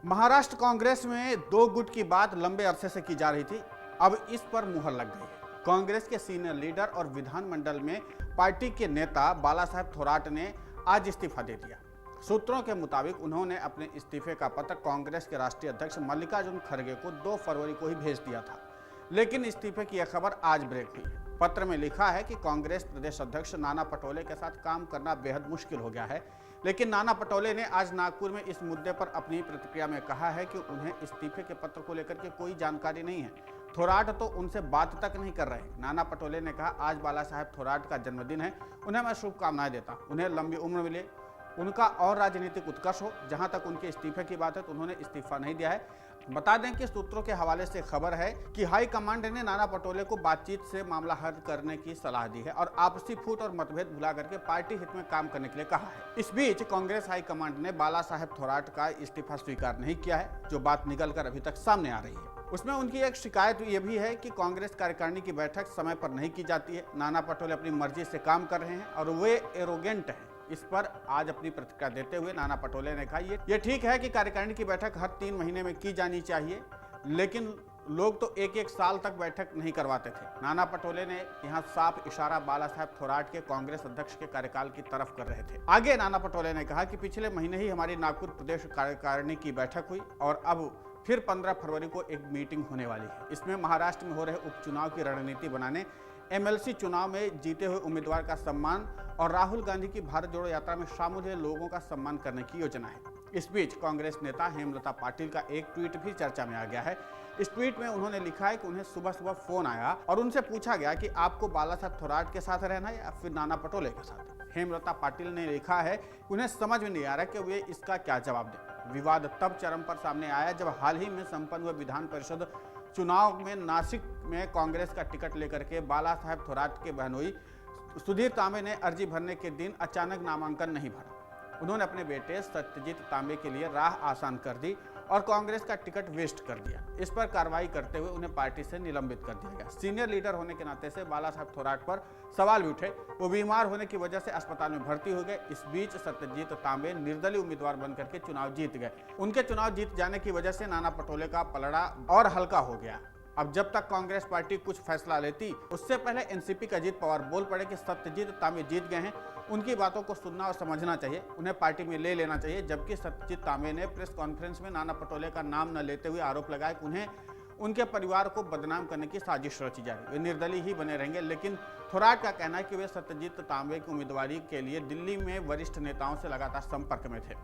महाराष्ट्र कांग्रेस में दो गुट की बात लंबे अरसे से की जा रही थी। अब इस पर मुहर लग गई है। कांग्रेस के सीनियर लीडर और विधानमंडल में पार्टी के नेता बालासाहेब थोराट ने आज इस्तीफा दे दिया। सूत्रों के मुताबिक उन्होंने अपने इस्तीफे का पत्र कांग्रेस के राष्ट्रीय अध्यक्ष मल्लिकार्जुन खड़गे को 2 फरवरी को ही भेज दिया था, लेकिन इस्तीफे की यह खबर आज ब्रेक हुई है। पत्र में लिखा है कि कांग्रेस प्रदेश अध्यक्ष नाना पटोले के साथ काम करना बेहद मुश्किल हो गया है, लेकिन नाना पटोले ने आज नागपुर में इस मुद्दे पर अपनी प्रतिक्रिया में कहा है कि उन्हें इस्तीफे के पत्र को लेकर के कोई जानकारी नहीं है। थोराट तो उनसे बात तक नहीं कर रहे। नाना पटोले ने कहा, आज बालासाहेब थोराट का जन्मदिन है, उन्हें मैं शुभकामनाएं देता हूं। उन्हें लंबी उम्र मिले, उनका और राजनीतिक उत्कर्ष हो। जहां तक उनके इस्तीफे की बात है तो उन्होंने इस्तीफा नहीं दिया है। बता दें कि सूत्रों के हवाले से खबर है कि हाईकमांड ने नाना पटोले को बातचीत से मामला हल करने की सलाह दी है और आपसी फूट और मतभेद भुला करके पार्टी हित में काम करने के लिए कहा है। इस बीच कांग्रेस हाईकमांड ने बालासाहेब थोराट का इस्तीफा स्वीकार नहीं किया है, जो बात निकलकर अभी तक सामने आ रही है। उसमें उनकी एक शिकायत ये भी है कि कांग्रेस कार्यकारिणी की बैठक समय पर नहीं की जाती है। नाना पटोले अपनी मर्जी से काम कर रहे हैं और वे एरोगेंट हैं। इस पर आज अपनी प्रतिक्रिया देते हुए नाना पटोले ने कहा, ये ठीक है कि कार्यकारिणी की बैठक हर 3 महीने में की जानी चाहिए, लेकिन लोग तो एक साल तक बैठक नहीं करवाते थे। नाना पटोले ने यहाँ साफ इशारा बालासाहेब थोराट के कांग्रेस अध्यक्ष के कार्यकाल की तरफ कर रहे थे। आगे नाना पटोले ने कहा कि पिछले महीने ही हमारी नागपुर प्रदेश कार्यकारिणी की बैठक हुई और अब फिर 15 फरवरी को एक मीटिंग होने वाली है। इसमें महाराष्ट्र में हो रहे उपचुनाव की रणनीति बनाने, एमएलसी चुनाव में जीते हुए उम्मीदवार का सम्मान और राहुल गांधी की भारत जोड़ो यात्रा में शामिल हुए लोगों का सम्मान करने की योजना है। इस बीच कांग्रेस नेता हेमलता पाटिल का एक ट्वीट भी चर्चा में आ गया है। इस ट्वीट में उन्होंने लिखा है कि उन्हें सुबह सुबह फोन आया और उनसे पूछा गया कि आपको बालासाहेब थोराट के साथ रहना है या फिर नाना पटोले के साथ। हेमलता पाटिल ने लिखा है कि उन्हें समझ में नहीं आ रहा कि वे इसका क्या जवाब दें। विवाद तब चरम पर सामने आया जब हाल ही में संपन्न हुए विधान परिषद चुनाव में नासिक में कांग्रेस का टिकट लेकर के बालासाहेब थोराट के बहनोई सुधीर तांबे ने अर्जी भरने के दिन अचानक नामांकन नहीं भरा। उन्होंने अपने बेटे सत्यजीत तांबे के लिए राह आसान कर दी और कांग्रेस का टिकट वेस्ट कर दिया। इस पर कार्रवाई करते हुए उन्हें पार्टी से निलंबित कर दिया गया। सीनियर लीडर होने के नाते से बालासाहेब थोराट पर सवाल भी उठे। वो बीमार होने की वजह से अस्पताल में भर्ती हो गए। इस बीच सत्यजीत तांबे निर्दलीय उम्मीदवार बनकर के चुनाव जीत गए। उनके चुनाव जीत जाने की वजह से नाना पटोले का पलड़ा और हल्का हो गया। अब जब तक कांग्रेस पार्टी कुछ फैसला लेती, उससे पहले एनसीपी का अजीत पवार बोल पड़े कि सत्यजीत तांबे जीत गए हैं, उनकी बातों को सुनना और समझना चाहिए, उन्हें पार्टी में ले लेना चाहिए। जबकि सत्यजीत तांबे ने प्रेस कॉन्फ्रेंस में नाना पटोले का नाम न लेते हुए आरोप लगाया कि उन्हें उनके परिवार को बदनाम करने की साजिश रची जा रही। वे निर्दलीय ही बने रहेंगे, लेकिन थोराट का कहना है कि वे सत्यजीत तांबे की उम्मीदवारी के लिए दिल्ली में वरिष्ठ नेताओं से लगातार संपर्क में थे।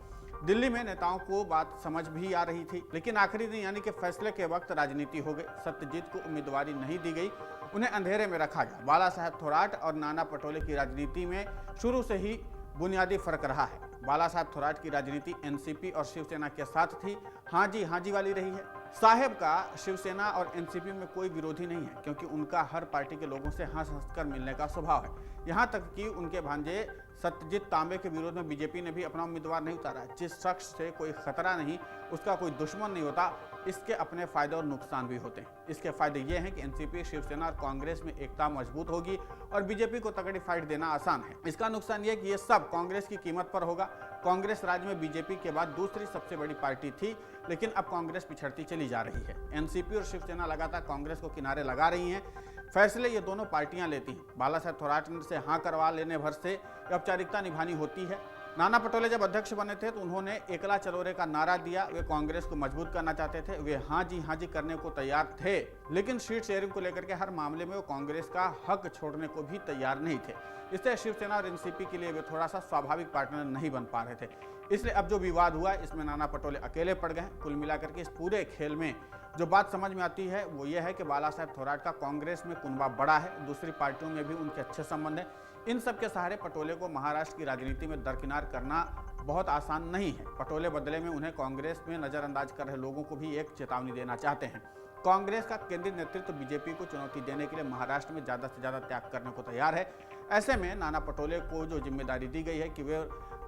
दिल्ली में नेताओं को बात समझ भी आ रही थी, लेकिन आखिरी दिन यानी कि फैसले के वक्त राजनीति हो गई। सत्यजीत को उम्मीदवारी नहीं दी गई, उन्हें अंधेरे में रखा गया। बालासाहेब थोराट और नाना पटोले की राजनीति में शुरू से ही बुनियादी फर्क रहा है। बालासाहेब थोराट की राजनीति एनसीपी और शिवसेना के साथ थी, हाँ जी वाली रही है। साहेब का शिवसेना और एनसीपी में कोई विरोधी नहीं है, क्योंकि उनका हर पार्टी के लोगों से हंस कर मिलने का स्वभाव है। यहाँ तक कि उनके भांजे सत्यजीत तांबे के विरोध में बीजेपी ने भी अपना उम्मीदवार नहीं उतारा। जिस शख्स से कोई खतरा नहीं, उसका कोई दुश्मन नहीं होता। इसके अपने फायदे और नुकसान भी होते हैं। इसके फायदे ये हैं कि एनसीपी, शिवसेना और कांग्रेस में एकता मजबूत होगी और बीजेपी को तगड़ी फाइट देना आसान है। इसका नुकसान ये कि ये सब कांग्रेस की कीमत पर होगा। कांग्रेस राज्य में बीजेपी के बाद दूसरी सबसे बड़ी पार्टी थी, लेकिन अब कांग्रेस पिछड़ती चली जा रही है। एनसीपी और शिवसेना लगातार कांग्रेस को किनारे लगा रही हैं। फैसले ये दोनों पार्टियां लेती हैं। बालासाहेब थोराट से हाँ करवा लेने भर से औपचारिकता निभानी होती है। नाना पटोले जब अध्यक्ष बने थे तो उन्होंने एकला चलोरे का नारा दिया। वे कांग्रेस को मजबूत करना चाहते थे। वे हाँ जी करने को तैयार थे, लेकिन सीट शेयरिंग को लेकर के हर मामले में वो कांग्रेस का हक छोड़ने को भी तैयार नहीं थे। इससे शिवसेना और एनसीपी के लिए वे थोड़ा सा स्वाभाविक पार्टनर नहीं बन पा रहे थे। इसलिए अब जो विवाद हुआ, इसमें नाना पटोले अकेले पड़ गए। कुल मिलाकर के इस पूरे खेल में जो बात समझ में आती है वो ये है कि बालासाहेब थोराट का कांग्रेस में कुनबा बड़ा है, दूसरी पार्टियों में भी उनके अच्छे संबंध हैं। इन सब के सहारे पटोले को महाराष्ट्र की राजनीति में दरकिनार करना बहुत आसान नहीं है। पटोले बदले में उन्हें कांग्रेस में नजरअंदाज कर रहे लोगों को भी एक चेतावनी देना चाहते हैं। कांग्रेस का केंद्रीय नेतृत्व बीजेपी को चुनौती देने के लिए महाराष्ट्र में ज़्यादा से ज़्यादा त्याग करने को तैयार है। ऐसे में नाना पटोले को जो जिम्मेदारी दी गई है कि वे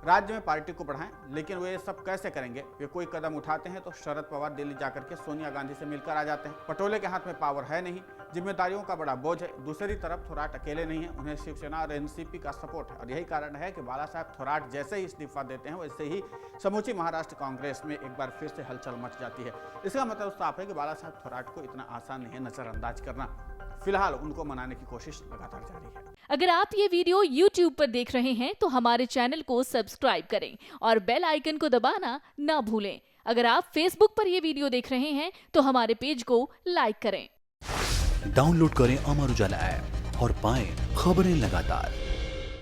राज्य में पार्टी को बढ़ाएं, लेकिन वे सब कैसे करेंगे? वे कोई कदम उठाते हैं तो शरद पवार दिल्ली जाकर के सोनिया गांधी से मिलकर आ जाते हैं। पटोले के हाथ में पावर है नहीं, जिम्मेदारियों का बड़ा बोझ है। दूसरी तरफ थोराट अकेले नहीं है, उन्हें शिवसेना और एनसीपी का सपोर्ट है और यही कारण है कि बाला साहब थोराट जैसे ही इस्तीफा देते हैं वैसे ही समूची महाराष्ट्र कांग्रेस में एक बार फिर से हलचल मच जाती है। इसका मतलब साफ है कि बाला साहब थोराट को इतना आसान नहीं है नजरअंदाज करना। फिलहाल उनको मनाने की कोशिश लगातार जारी है। अगर आप ये वीडियो YouTube पर देख रहे हैं तो हमारे चैनल को सब्सक्राइब करें और बेल आइकन को दबाना ना भूलें। अगर आप Facebook पर ये वीडियो देख रहे हैं तो हमारे पेज को लाइक करें। डाउनलोड करें अमर उजाला ऐप और पाएं खबरें लगातार।